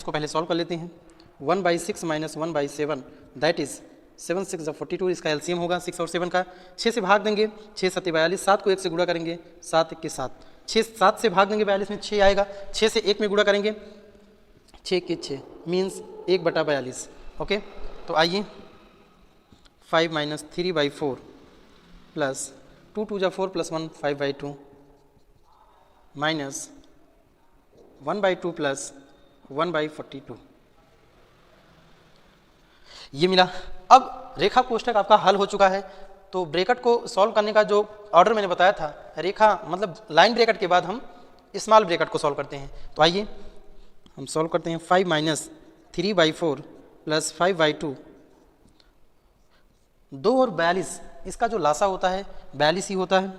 इसको पहले सॉल्व कर लेते हैं। 1/6 माइनस 1/7 दैट इज 7 6 42, इसका एलसीएम होगा 6 और 7 का। 6 से भाग देंगे, 6 7 42, 7 को 1 से गुणा करेंगे, 7 1 के 7, 6 7 से भाग देंगे 42 में 6 आएगा, 6 से 1 में गुणा करेंगे, 6 के 6 मीन्स 1/42। ओके, तो आइए 5 माइनस 3/4 प्लस 2 2 जा 4 प्लस 1 5/2 माइनस 1/2 प्लस 1/42, ये मिला। अब रेखा कोष्ठक आपका हल हो चुका है। तो ब्रैकेट को सॉल्व करने का जो ऑर्डर मैंने बताया था, रेखा मतलब लाइन ब्रैकेट के बाद हम स्मॉल ब्रैकेट को सॉल्व करते हैं। तो आइए हम सॉल्व करते हैं। 5 माइनस 3/4 प्लस 5/2, 2 और 42, इसका जो लासा होता है 42 ही होता है।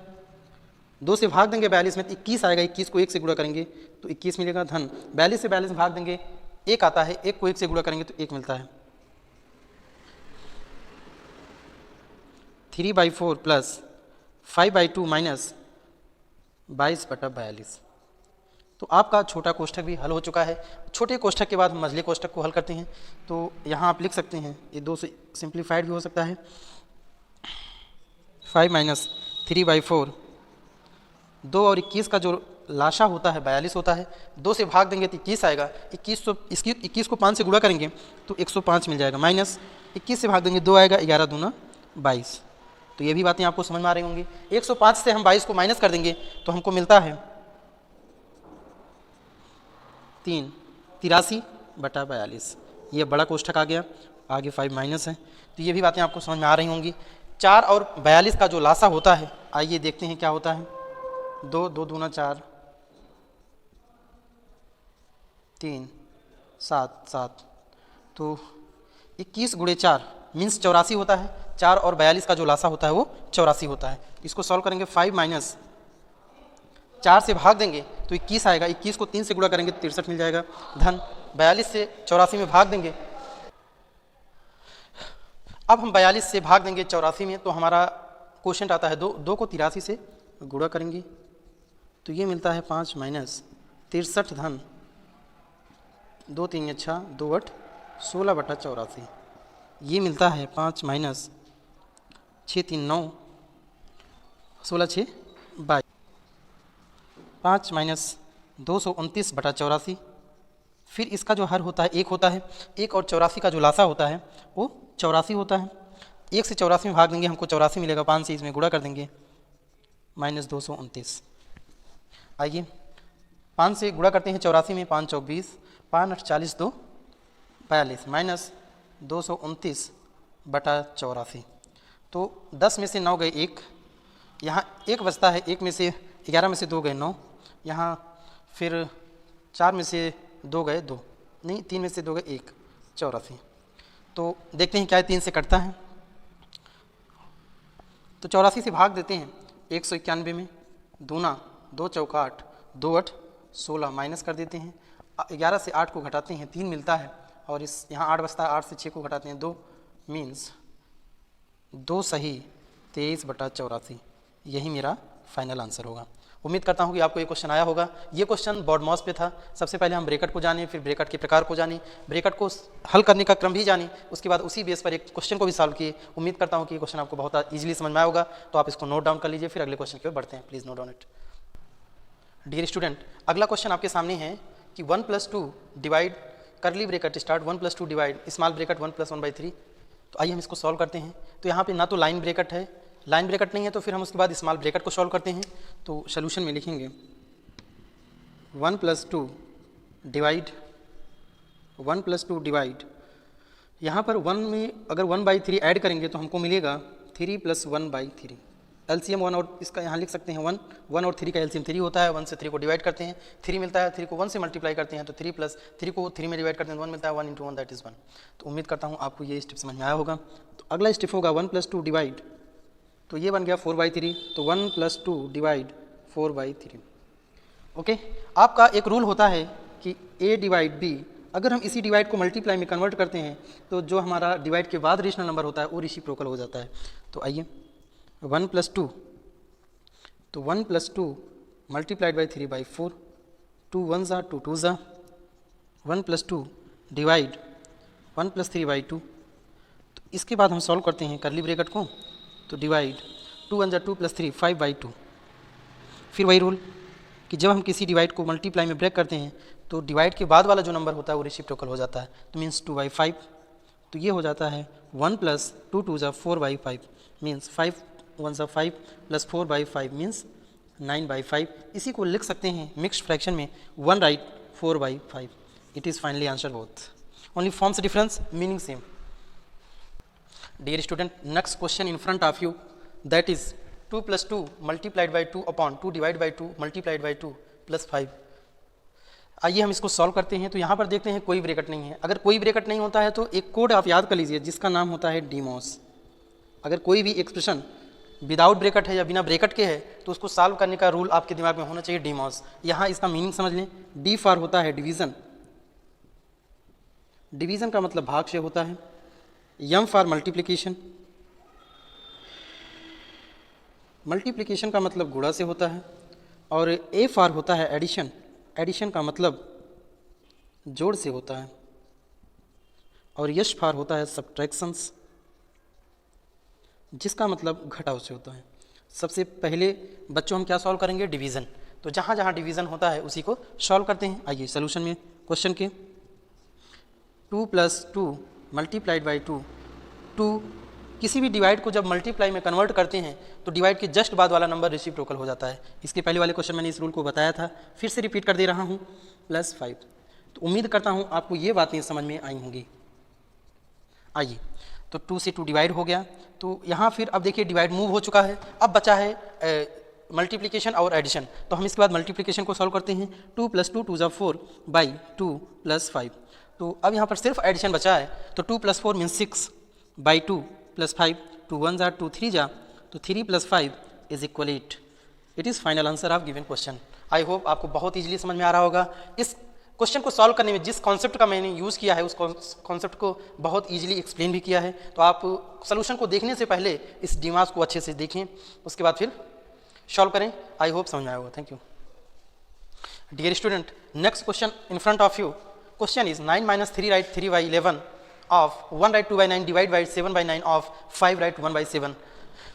2 से भाग देंगे 42 में तो 21 आएगा, 21 को 1 से गुणा करेंगे तो 21 मिलेगा धन। 42 से 42 भाग देंगे 1 आता है, 1 को 1 से गुणा करेंगे तो 1 मिलता है। 3/4 प्लस 5/2 माइनस 22/42। तो आपका छोटा कोष्ठक भी हल हो चुका है। छोटे कोष्ठक के बाद हम मझले कोष्ठक को हल करते हैं। तो यहाँ आप लिख सकते हैं, ये 2 से सिंप्लीफाइड भी हो सकता है। 5 माइनस 3/4, 2 और 21 का जो लाशा होता है 42 होता है। 2 से भाग देंगे तो 21 आएगा, 21 को 5 से गुणा करेंगे तो 105 मिल जाएगा, माइनस 21 से भाग देंगे 2 आएगा, 11 दूना 22। तो ये भी बातें आपको समझ में आ रही होंगी। 105 से हम 22 को माइनस कर देंगे तो हमको मिलता है 83/42। ये बड़ा कोष्ठक आ गया, आगे 5 माइनस है। तो ये भी बातें आपको समझ में आ रही होंगी। 4 और 42 का जो लासा होता है, आइए देखते हैं क्या होता है। 2 2 दूना 4, 3 7 7, तो 21 गुणे 4 मीन्स 84 होता है। 4 और 42 का जो लासा होता है वो 84 होता है। इसको सॉल्व करेंगे। 5 माइनस 4 से भाग देंगे तो 21 आएगा, 21 को 3 से गुणा करेंगे तो 63 मिल जाएगा धन। 42 से 84 में भाग देंगे। अब हम 42 से भाग देंगे 84 में तो हमारा क्वोशिएंट आता है 2, 2 को 83 से गुणा करेंगे तो ये मिलता है 5 माइनस 63 धन 2 3 6 2 8 16/84। ये मिलता है 5 माइनस 6 3 9 16 6 22, 5 माइनस 229/84। फिर इसका जो हर होता है 1 होता है। 1 और 84 का जो लासा होता है वो 84 होता है। 1 से 84 में भाग देंगे हमको 84 मिलेगा, 5 से इसमें गुणा कर देंगे, माइनस 229। आइए 5 से गुणा करते हैं 84 में, 5 24, 5 8 40 2 42, माइनस 229/84। तो 10 में से 9 गए 1, यहाँ 1 बचता है, 1 में से 11 में से 2 गए 9, यहाँ फिर 4 में से 2 गए 2, नहीं 3 में से 2 गए 1, 84। तो देखते हैं क्या है, 3 से कटता है तो 84 से भाग देते हैं 191 में, दूना 2 चौका 8, 2 8 16, माइनस कर देते हैं। 11 से 8 को घटाते हैं 3 मिलता है, और इस यहाँ 8 बचता है, 8 से 6 को घटाते हैं 2, मीन्स 2 सही 23/84। यही मेरा फाइनल आंसर होगा। उम्मीद करता हूँ कि आपको ये क्वेश्चन आया होगा। ये क्वेश्चन बोर्ड मॉस पे था। सबसे पहले हम ब्रैकेट को जाने, फिर ब्रैकेट के प्रकार को जाने, ब्रैकेट को हल करने का क्रम भी जाने, उसके बाद उसी बेस पर एक क्वेश्चन को भी सॉल्व किए। उम्मीद करता हूँ कि ये क्वेश्चन आपको बहुत ईजिली समझ में आया होगा। तो आप इसको नोट डाउन कर लीजिए, फिर अगले क्वेश्चन की ओर बढ़ते हैं। Please note down it. Dear student, अगला क्वेश्चन आपके सामने है कि 1 + 2 divide curly bracket start 1 + 2 divide small bracket 1 + 1/3। तो आइए हम इसको सॉल्व करते हैं। तो यहाँ पे ना तो लाइन ब्रैकेट है, लाइन ब्रैकेट नहीं है, तो फिर हम उसके बाद स्मॉल ब्रैकेट को सॉल्व करते हैं। तो सोल्यूशन में लिखेंगे 1 + 2 डिवाइड 1 + 2 डिवाइड, यहाँ पर 1 में अगर 1/3 ऐड करेंगे तो हमको मिलेगा 3 + 1/3। एलसीएम 1 और इसका यहाँ लिख सकते हैं 1 और 3 का एलसीएम 3 होता है। 1 से 3 को डिवाइड करते हैं 3 मिलता है, 3 को 1 से मल्टीप्लाई करते हैं तो 3 + 3 को 3 में डिवाइड करते हैं 1 मिलता है, 1 × 1 दैट इज़ 1। तो उम्मीद करता हूँ आपको ये स्टेप समझ में आया होगा। तो अगला स्टेप होगा 1 + 2 डिवाइड, तो ये बन गया 4/3, तो 1 + 2 डिवाइड 4/3। ओके, आपका एक रूल होता है कि a डिवाइड b, अगर हम इसी डिवाइड को मल्टीप्लाई में कन्वर्ट करते हैं तो जो हमारा डिवाइड के बाद रेशनल नंबर होता है वो रेसिप्रोकल हो जाता है। तो आइए 1 + 2, तो 1 + 2 × 3/4, 2 1 = 2 2 ज़ा 1 + 2 डिवाइड 1 + 3 बाई 2। तो इसके बाद हम सॉल्व करते हैं करली ब्रैकेट को, तो डिवाइड 2 × 2 + 3 5 बाई 2। फिर वही रूल कि जब हम किसी डिवाइड को मल्टीप्लाई में ब्रेक करते हैं तो डिवाइड के बाद वाला जो नंबर होता है वो रेसिप्रोकल हो जाता है, तो मीन्स 2/5। तो ये हो जाता है 1 + 2 2 = 4/5 मीन्स 5 1 = 5 + 4/5 मीन्स 9/5। इसी को लिख सकते हैं मिक्स्ड फ्रैक्शन में 1 right 4/5। It is finally answer both, only forms difference, meaning same. Dear student, next question in front of you, that is 2 + 2 multiplied by 2 upon 2 divided by 2 multiplied by 2 + 5। आइए हम इसको solve करते हैं। तो यहाँ पर देखते हैं कोई ब्रैकेट नहीं है। अगर कोई ब्रैकेट नहीं होता है तो एक कोड आप याद कर लीजिए जिसका नाम होता है डीमॉस। अगर कोई भी एक्सप्रेशन विदाउट ब्रैकेट है या बिना ब्रैकेट के है तो उसको सॉल्व करने का रूल आपके दिमाग में होना चाहिए डीमॉस। यहाँ इसका मीनिंग समझ लें, डी फॉर होता है डिवीज़न, डिवीज़न का मतलब भाग से होता है। एम फॉर मल्टीप्लिकेशन, मल्टीप्लिकेशन का मतलब गुणा से होता है। और ए फॉर होता है एडिशन, एडिशन का मतलब जोड़ से होता है। और यश फॉर होता है सब्ट्रैक्शंस, जिसका मतलब घटाव से होता है। सबसे पहले बच्चों हम क्या सॉल्व करेंगे, डिवीज़न। तो जहाँ जहाँ डिवीज़न होता है उसी को सॉल्व करते हैं। आइए सोल्यूशन में क्वेश्चन के 2 + 2 multiplied by 2, 2 किसी भी डिवाइड को जब मल्टीप्लाई में कन्वर्ट करते हैं तो डिवाइड के जस्ट बाद वाला नंबर रेसिप्रोकल हो जाता है। इसके पहले वाले क्वेश्चन मैंने इस रूल को बताया था, फिर से रिपीट कर दे रहा हूँ, +5। तो उम्मीद करता हूँ आपको ये बातें समझ में आई होंगी। आइए, तो 2 से 2 डिवाइड हो गया, तो यहाँ फिर अब देखिए डिवाइड मूव हो चुका है, अब बचा है मल्टीप्लिकेशन और एडिशन। तो हम इसके बाद मल्टीप्लिकेशन को सॉल्व करते हैं। 2 + 2 2 = 4/2 + 5। तो अब यहाँ पर सिर्फ एडिशन बचा है, तो 2 + 4 मीन्स 6/2 + 5, 2 1 = 2 3 = तो 3 + 5 = 8। It is final answer of given question. I hope आपको बहुत ईजिली समझ में आ रहा होगा। इस क्वेश्चन को सॉल्व करने में जिस कॉन्सेप्ट का मैंने यूज़ किया है उस कॉन्सेप्ट को बहुत ईजिली एक्सप्लेन भी किया है। तो आप सोल्यूशन को देखने से पहले इस डिमास को अच्छे से देखें, उसके बाद फिर सॉल्व करें। आई होप समझ में आया होगा। Thank you. Dear student, next question in front of you, question is 9 - 3 right 3/11 of 1 right 2/9 divide by 7/9 of 5 right 1/7।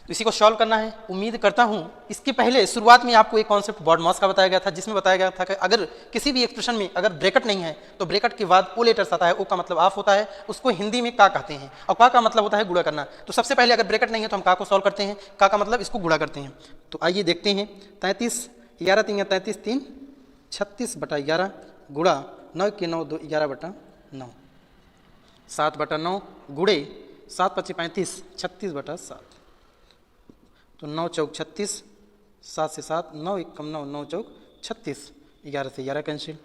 तो इसी को सॉल्व करना है। उम्मीद करता हूँ इसके पहले शुरुआत में आपको एक कॉन्सेप्ट BODMAS का बताया गया था, जिसमें बताया गया था कि अगर किसी भी एक्सप्रेशन में अगर ब्रैकेट नहीं है तो ब्रैकेट के बाद ओ लेटर्स आता है, ओ का मतलब ऑफ होता है, उसको हिंदी में का कहते हैं, और का मतलब होता है गुणा करना। तो सबसे पहले अगर ब्रैकेट नहीं है तो हम का को सॉल्व करते हैं, का मतलब इसको गुणा करते हैं। तो आइए देखते हैं, 33 11 3 33 3 36/11 गुणा 9 के 9 2 11/9 7/9 गुणे 7 × 5 = 35 36/7। तो 9 चौक 36, 7 से 7 9 1 कम 9 9 चौक 36, 11 से 11 कैंसिल,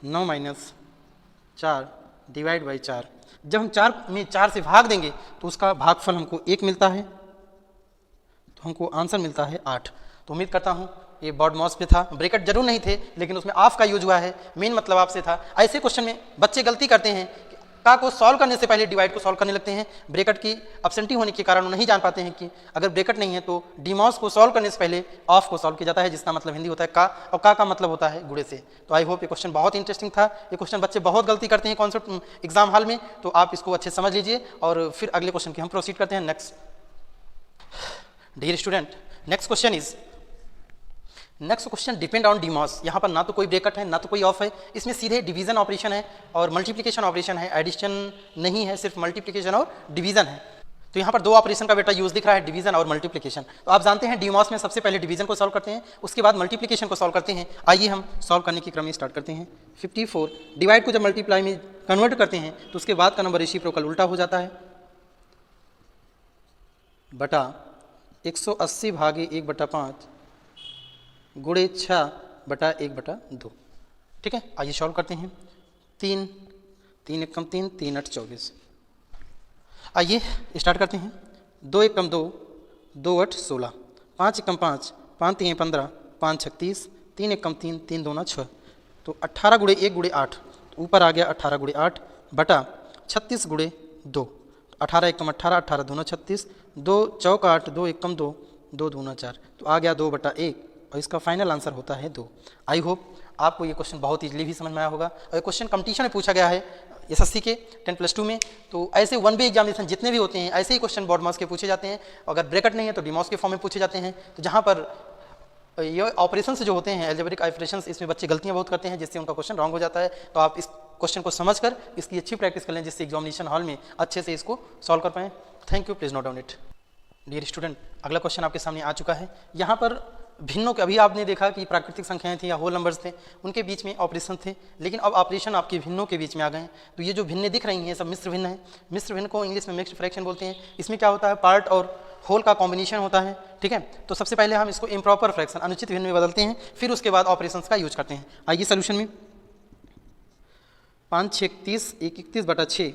9 - 4 डिवाइड बाई 4। जब हम 4 में 4 से भाग देंगे तो उसका भागफल हमको 1 मिलता है, तो हमको आंसर मिलता है 8। तो उम्मीद करता हूँ ये BODMAS पे था, ब्रैकेट जरूर नहीं थे लेकिन उसमें ऑफ का यूज हुआ है, मेन मतलब आपसे था। ऐसे क्वेश्चन में बच्चे गलती करते हैं, का को सॉल्व करने से पहले डिवाइड को सॉल्व करने लगते हैं। ब्रैकेट की एब्सेंटी होने के कारण वो नहीं जान पाते हैं कि अगर ब्रैकेट नहीं है तो डीमॉस को सॉल्व करने से पहले ऑफ को सॉल्व किया जाता है, जिसका मतलब हिंदी होता है का, और का मतलब होता है गुणे से। तो आई होप ये क्वेश्चन बहुत इंटरेस्टिंग था। ये क्वेश्चन बच्चे बहुत गलती करते हैं कॉन्सेप्ट एग्जाम हॉल में, तो आप इसको अच्छे समझ लीजिए और फिर अगले क्वेश्चन की हम प्रोसीड करते हैं। Next, dear student, next question depend on डीमॉस। यहाँ पर ना तो कोई ब्रैकेट है ना तो कोई ऑफ है, इसमें सीधे डिवीजन ऑपरेशन है और मल्टीप्लिकेशन ऑपरेशन है, एडिशन नहीं है, सिर्फ मल्टीप्लिकेशन और डिवीजन है। तो यहाँ पर 2 ऑपरेशन का बेटा यूज दिख रहा है, डिवीजन और मल्टीप्लिकेशन। तो आप जानते हैं डीमॉस में सबसे पहले डिवीजन को सॉल्व करते हैं, उसके बाद मल्टीप्लिकेशन को सॉल्व करते हैं। आइए हम सॉल्व करने की क्रम में स्टार्ट करते हैं। 54 डिवाइड को जब मल्टीप्लाई में कन्वर्ट करते हैं तो उसके बाद का नंबर रेसिप्रोकल उल्टा हो जाता है, बटा 180 भागे 1/5 गुणे 6/1/2। ठीक है, आइए सॉल्व करते हैं। 3 3 1 3 3 8 24। आइए स्टार्ट करते हैं। 2 1 2 2 8 16, 5 1 5 5 3 15 5 36, 3 1 3 3 2 6। तो 18 गुणे 1 गुणे 8, तो ऊपर आ गया 18 गुणे 8 बटा 36 गुणे 2। 18 1 18 18 2 36, 2 चौक 8 2 1 2 2 2 4। तो आ गया 2/1 और इसका फाइनल आंसर होता है 2। आई होप आपको ये क्वेश्चन बहुत ईजिली भी समझ में आया होगा। और ये क्वेश्चन कंपटीशन में पूछा गया है एसएससी के 10+2 में। तो ऐसे 1B एग्जामिनेशन जितने भी होते हैं ऐसे ही क्वेश्चन बॉड मास के पूछे जाते हैं। अगर ब्रैकेट नहीं है तो डीमॉस के फॉर्म में पूछे जाते हैं। तो जहाँ पर ये ऑपरेशन जो होते हैं एल्जेब्रिक ऑपरेशंस, इसमें बच्चे गलतियाँ बहुत करते हैं जिससे उनका क्वेश्चन रॉन्ग हो जाता है। तो आप इस क्वेश्चन को समझकर इसकी अच्छी प्रैक्टिस कर लें जिससे एग्जामिनेशन हॉल में अच्छे से इसको सॉल्व कर पाएँ। Thank you, please note down it. Dear student, अगला क्वेश्चन आपके सामने आ चुका है। यहाँ पर भिन्नों के, अभी आपने देखा कि प्राकृतिक संख्याएं थी या होल नंबर्स थे, उनके बीच में ऑपरेशन थे, लेकिन अब ऑपरेशन आपके भिन्नों के बीच में आ गए हैं। तो ये जो भिन्न दिख रही हैं सब मिश्र भिन्न है। मिश्र भिन्न को इंग्लिश में मिक्स्ड फ्रैक्शन बोलते हैं। इसमें क्या होता है, पार्ट और होल का कॉम्बिनेशन होता है, ठीक है। तो सबसे पहले हम इसको इम्प्रॉपर फ्रैक्शन, अनुचित भिन्न में बदलते हैं, फिर उसके बाद ऑपरेशंस का यूज करते हैं। आइए सोल्यूशन में 5 6 30 1 31/6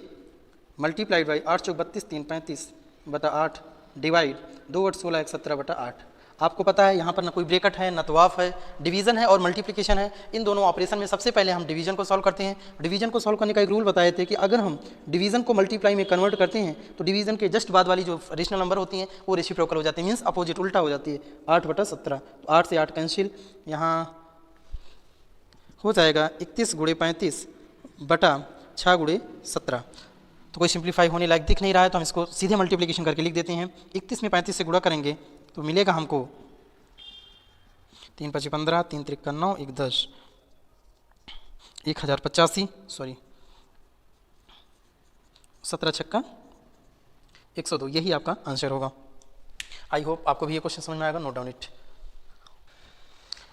मल्टीप्लाइड बाई 8 चौक 32 3 35/8 डिवाइड 2 8 16 1 17/8। आपको पता है यहाँ पर ना कोई ब्रैकेट है ना तो ऑफ है, डिवीजन है और मल्टीप्लिकेशन है। इन दोनों ऑपरेशन में सबसे पहले हम डिवीजन को सॉल्व करते हैं। डिवीजन को सॉल्व करने का एक रूल बताए थे कि अगर हम डिवीजन को मल्टीप्लाई में कन्वर्ट करते हैं तो डिवीजन के जस्ट बाद वाली जो रेशनल नंबर होती हैं वो रेसिप्रोकल हो जाती है, मीन्स अपोजिट, उल्टा हो जाती है। 8/17, तो 8 से 8 कैंसिल, यहाँ हो जाएगा 31 × 35/6 × 17। तो कोई सिंप्लीफाई होने लायक दिख नहीं रहा है तो हम इसको सीधे मल्टीप्लिकेशन करके लिख देते हैं। 31 में 35 से गुणा करेंगे तो मिलेगा हमको 3 × 5 = 15, 3 × 3 = 9, 1 10, 1085, सॉरी 17 × 6 = 102। यही आपका आंसर होगा। आई होप आपको भी ये क्वेश्चन समझ में आएगा। Note down it.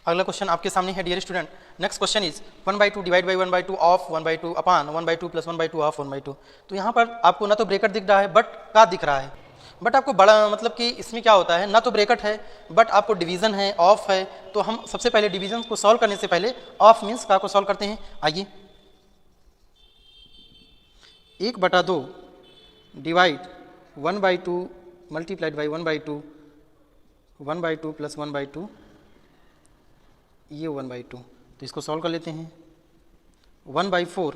अगला क्वेश्चन आपके सामने है dear student. Next question is 1/2 divide by 1/2 of 1/2 upon 1/2 plus 1/2 of 1/2। तो यहाँ पर आपको ना तो ब्रैकेट दिख रहा है बट का दिख रहा है, बट आपको बड़ा मतलब कि इसमें क्या होता है, ना तो ब्रैकेट है बट आपको डिवीजन है, ऑफ है। तो हम सबसे पहले डिवीजन को सॉल्व करने से पहले ऑफ मीन्स का को सॉल्व करते हैं। आइए 1/2 डिवाइड 1/2 मल्टीप्लाइड बाई 1/2 1/2 प्लस 1/2 ये 1/2। तो इसको सॉल्व कर लेते हैं। 1/4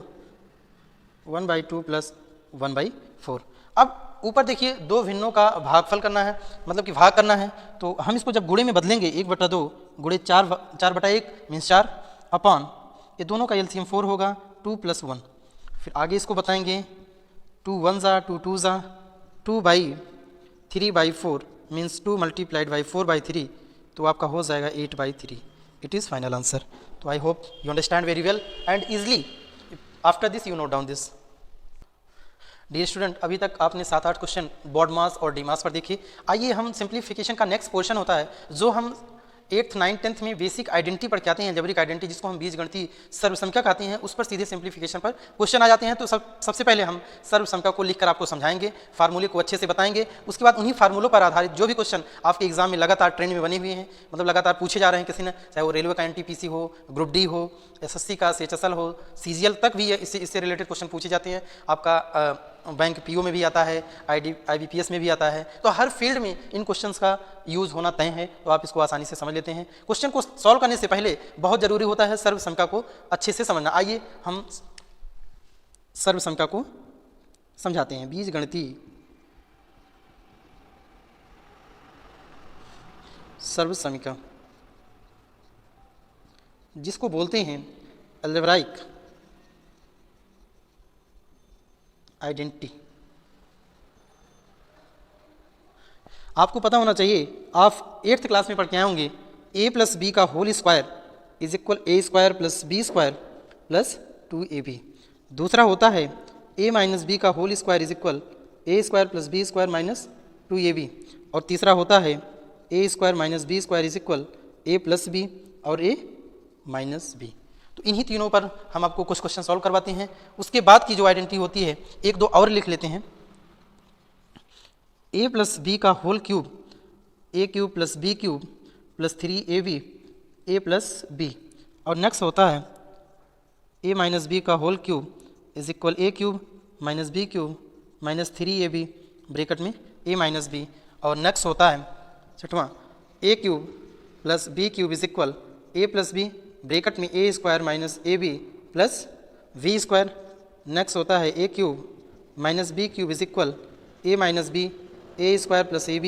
1/2 प्लस 1/4। अब ऊपर देखिए दो भिन्नों का भागफल करना है, मतलब कि भाग करना है। तो हम इसको जब गुणे में बदलेंगे 1/2 गुणे 4/1 मीन्स 4 अपॉन ये दोनों का एलसीएम 4 होगा 2 + 1। फिर आगे इसको बताएंगे 2 1 ज़ा 2 2 ज़ा 2/3/4 मीन्स 2 मल्टीप्लाइड बाई 4/3। तो आपका हो जाएगा 8/3। It is final answer. तो I hope you understand very well and easily. After this you note down this. Dear student, अभी तक आपने 7-8 क्वेश्चन बॉड मास और डी मास पर देखे। आइए हम सिंप्लीफिकेशन का नेक्स्ट पोर्शन होता है जो हम 8th 9th 10th में बेसिक आइडेंटिटी पर कहते हैं, एल्जेब्रिक आइडेंटिटी, जिसको हम बीजगणितीय सर्वसंख्या कहते हैं, उस पर सीधे सिंप्लीफिकेशन पर क्वेश्चन आ जाते हैं। तो सबसे पहले हम सर्वसंख्या को लिखकर आपको समझाएंगे, फार्मूले को अच्छे से बताएंगे। उसके बाद उन्हीं फार्मूलों पर आधारित जो भी क्वेश्चन आपके एग्जाम में लगातार ट्रेंड में बने हुए हैं, मतलब लगातार पूछे जा रहे हैं किसी ने, चाहे वो रेलवे का एनटीपीसी हो, ग्रुप डी हो, एसएससी का सीएचएसएल हो, सीजीएल तक भी इससे रिलेटेड क्वेश्चन पूछे जाते हैं। आपका बैंक पीओ में भी आता है, आईबीपीएस में भी आता है। तो हर फील्ड में इन क्वेश्चंस का यूज़ होना तय है। तो आप इसको आसानी से समझ लेते हैं। क्वेश्चन को सॉल्व करने से पहले बहुत जरूरी होता है सर्वसंख्या को अच्छे से समझना। आइए हम सर्वसंख्या को समझाते हैं। बीजगणितीय सर्वसंख्या जिसको बोलते हैं अलजेब्राइक आइडेंटिटी। आपको पता होना चाहिए, आप 8th क्लास में पढ़ के आए होंगे, a + b का whole square is equal a² + b² + 2ab। दूसरा होता है a - b का whole square is equal a² + b² - 2ab। और तीसरा होता है a² - b² is equal a + b और a - b। तो इन्हीं तीनों पर हम आपको कुछ क्वेश्चन सॉल्व करवाते हैं। उसके बाद की जो आइडेंटिटी होती है, एक दो और लिख लेते हैं। a + b का whole cube a³ + b³ + 3ab a + b। और नेक्स्ट होता है a - b का whole cube is equal a³ - b³ - 3ab bracket में a - b। और नेक्स्ट होता है छठवां a³ + b³ is equal a + b bracket में a² - ab + v²। नेक्स्ट होता है a³ - b³ is equal a - b a² + ab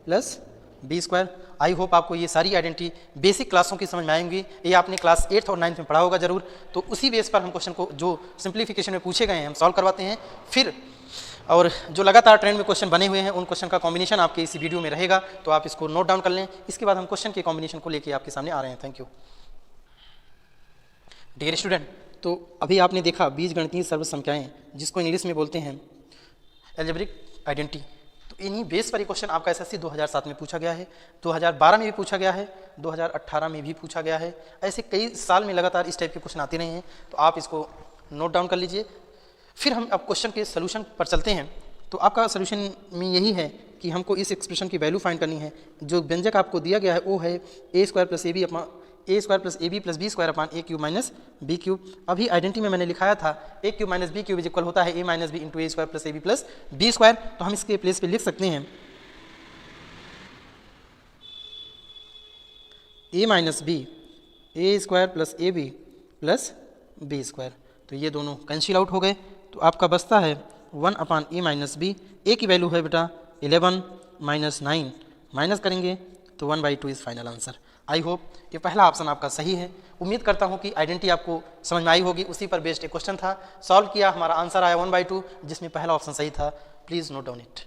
+ b²। I hope आपको ये सारी आइडेंटिटी बेसिक क्लासों की समझ में आएंगी। ये आपने क्लास 8th और 9th में पढ़ा होगा जरूर। तो उसी बेस पर हम क्वेश्चन को जो सिंप्लीफिकेशन में पूछे गए हैं हम सॉल्व करवाते हैं फिर, और जो लगातार ट्रेंड में क्वेश्चन बने हुए हैं उन क्वेश्चन का कॉम्बिनेशन आपके इसी वीडियो में रहेगा, तो आप इसको नोट डाउन कर लें। इसके बाद हम क्वेश्चन के कॉम्बिनेशन को लेकर आपके सामने आ रहे हैं। Thank you dear student. तो अभी आपने देखा बीजगणितीय सर्वसंख्याएं, जिसको इंग्लिश में बोलते हैं अलजेब्रिक आइडेंटिटी। तो इन्हीं बेस पर ये क्वेश्चन आपका एसएससी 2007 में पूछा गया है, 2012 में भी पूछा गया है, 2018 में भी पूछा गया है। ऐसे कई साल में लगातार इस टाइप के क्वेश्चन आते रहे हैं, तो आप इसको नोट डाउन कर लीजिए। फिर हम अब क्वेश्चन के सोल्यूशन पर चलते हैं। तो आपका सोल्यूशन में यही है कि हमको इस एक्सप्रेशन की वैल्यू फाइंड करनी है। जो व्यंजक आपको दिया गया है वो है a² + ab + b² अपान a³ माइनस b³। अभी आइडेंटिटी में मैंने लिखाया था a³ माइनस b³ इक्वल होता है a minus b into a² + ab + b²। तो हम इसके प्लेस पे लिख सकते हैं a minus B a² + ab + b²। तो ये दोनों कैंसिल आउट हो गए, तो आपका बचता है 1 अपान a माइनस बी। a की वैल्यू है बेटा 11 माइनस 9, माइनस करेंगे तो 1/2 is final answer. I hope ये पहला ऑप्शन आपका सही है। उम्मीद करता हूँ कि आइडेंटिटी आपको समझ में आई होगी। उसी पर बेस्ड एक क्वेश्चन था, सॉल्व किया, हमारा आंसर आया 1/2, जिसमें पहला ऑप्शन सही था। Please note down it.